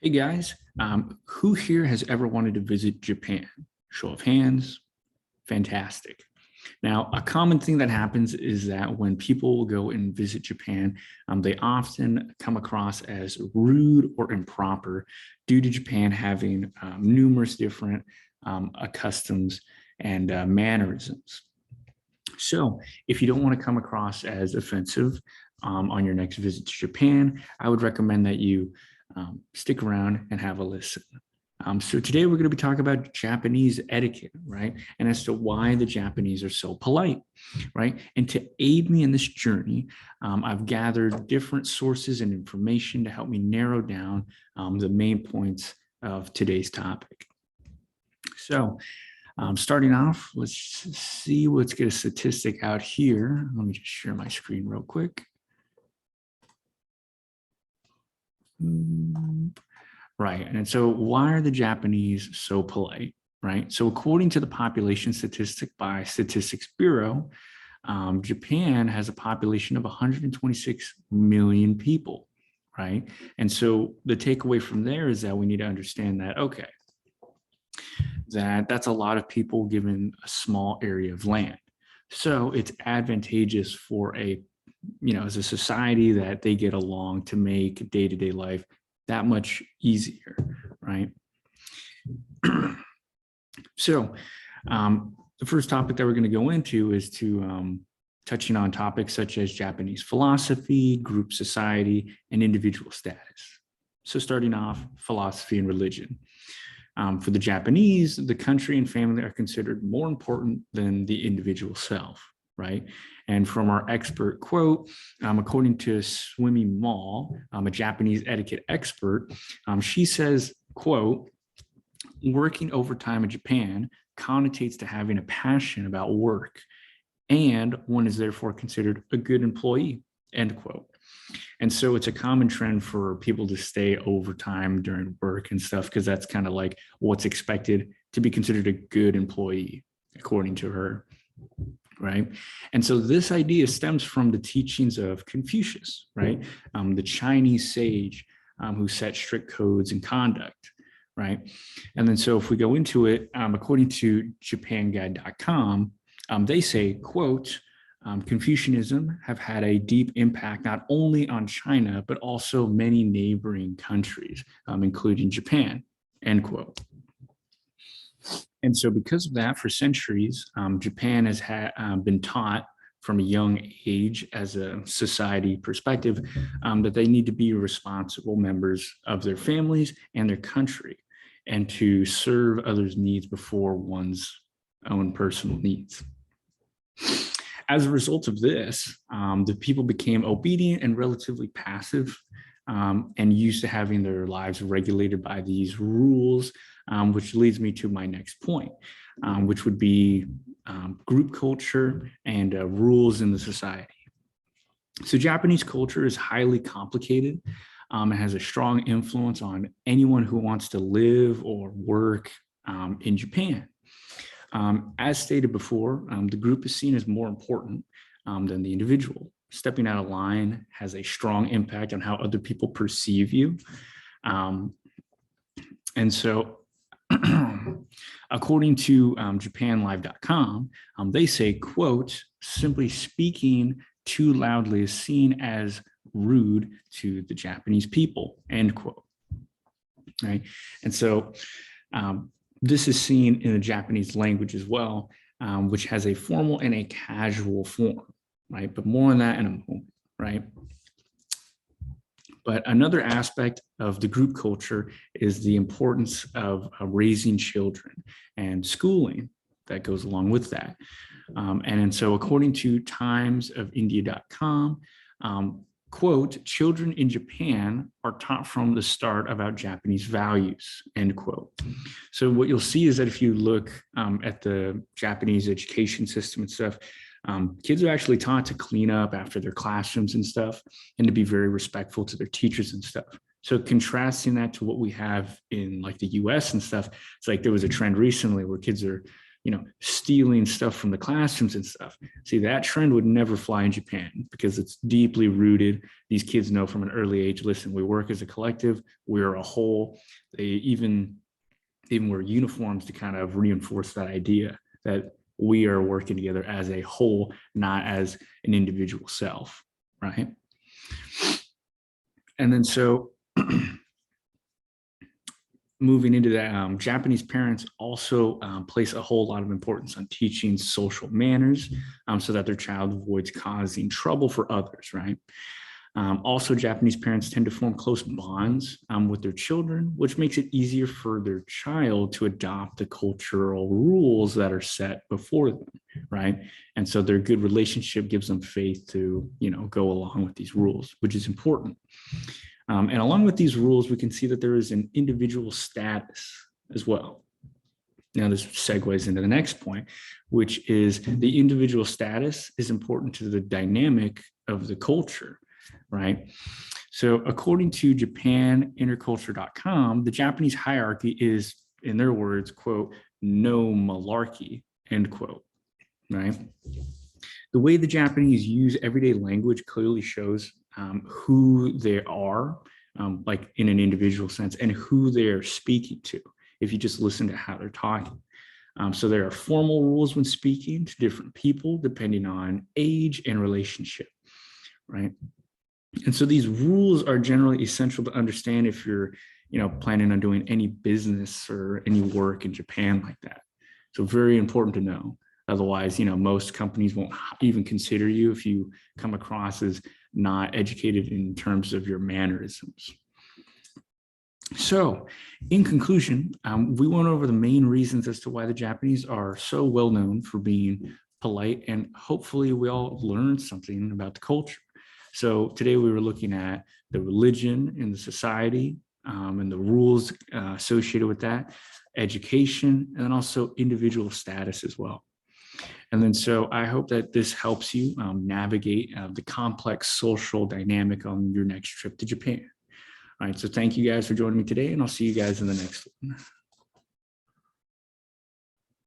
Hey guys, who here has ever wanted to visit Japan? Show of hands. Fantastic. Now, a common thing that happens is that when people go and visit Japan, they often come across as rude or improper due to Japan having numerous different customs and mannerisms. So, if you don't want to come across as offensive on your next visit to Japan, I would recommend that you stick around and have a listen. So today we're going to be talking about Japanese etiquette, right? And as to why the Japanese are so polite, right? And to aid me in this journey, I've gathered different sources and information to help me narrow down the main points of today's topic. So starting off, let's see, let's get a statistic out here. Let me just share my screen real quick. Right. And so why are the Japanese so polite? Right. So according to the population statistic by Statistics Bureau, Japan has a population of 126 million people. Right. And so the takeaway from there is that we need to understand that, okay, that's a lot of people given a small area of land. So it's advantageous for as a society that they get along to make day-to-day life that much easier, right? So the first topic that we're going to go into is touching on topics such as Japanese philosophy, group society, and individual status. So starting off, philosophy and religion. For the Japanese, the country and family are considered more important than the individual self, right? And from our expert quote, according to Swimi Mall, a Japanese etiquette expert, she says, quote, working overtime in Japan connotates to having a passion about work, and one is therefore considered a good employee, end quote. And so it's a common trend for people to stay overtime during work and stuff, because that's kind of like what's expected to be considered a good employee, according to her. Right. And so this idea stems from the teachings of Confucius, right? The Chinese sage who set strict codes and conduct, right? And then so if we go into it, according to japanguide.com, they say, quote, Confucianism have had a deep impact not only on China, but also many neighboring countries, including Japan, end quote. And so because of that, for centuries, Japan has been taught from a young age as a society perspective that they need to be responsible members of their families and their country and to serve others' needs before one's own personal needs. As a result of this, the people became obedient and relatively passive and used to having their lives regulated by these rules, which leads me to my next point, which would be group culture and rules in the society. So Japanese culture is highly complicated and has a strong influence on anyone who wants to live or work in Japan. As stated before, the group is seen as more important than the individual. Stepping out of line has a strong impact on how other people perceive you. And so according to japanlive.com, they say, quote, simply speaking too loudly is seen as rude to the Japanese people, end quote. Right. And so this is seen in the Japanese language as well, which has a formal and a casual form, right? But more on that in a moment, right? But another aspect of the group culture is the importance of raising children and schooling that goes along with that. And so according to timesofindia.com, quote, children in Japan are taught from the start about Japanese values, end quote. So what you'll see is that if you look at the Japanese education system and stuff, kids are actually taught to clean up after their classrooms and stuff and to be very respectful to their teachers and stuff. So contrasting that to what we have in like the US and stuff, it's like there was a trend recently where kids are stealing stuff from the classrooms and stuff. See, that trend would never fly in Japan because it's deeply rooted. These kids know from an early age, listen, we work as a collective, we're a whole. They even wear uniforms to kind of reinforce that idea that we are working together as a whole, not as an individual self, right? And then so moving into that, Japanese parents also place a whole lot of importance on teaching social manners so that their child avoids causing trouble for others, right? Also, Japanese parents tend to form close bonds with their children, which makes it easier for their child to adopt the cultural rules that are set before them, right? And so their good relationship gives them faith to, go along with these rules, which is important. And along with these rules, we can see that there is an individual status as well. Now, this segues into the next point, which is the individual status is important to the dynamic of the culture, right? So according to JapanInterculture.com, the Japanese hierarchy is, in their words, quote, no malarkey, end quote, right? The way the Japanese use everyday language clearly shows who they are, like in an individual sense, and who they're speaking to, if you just listen to how they're talking. So there are formal rules when speaking to different people, depending on age and relationship, right? And so these rules are generally essential to understand if you're, planning on doing any business or any work in Japan like that. So very important to know. Otherwise, most companies won't even consider you if you come across as not educated in terms of your mannerisms. So in conclusion, we went over the main reasons as to why the Japanese are so well known for being polite, and hopefully we all learned something about the culture. So today we were looking at the religion in the society and the rules associated with that, education, and then also individual status as well. And then so I hope that this helps you navigate the complex social dynamic on your next trip to Japan. All right, so thank you guys for joining me today, and I'll see you guys in the next one.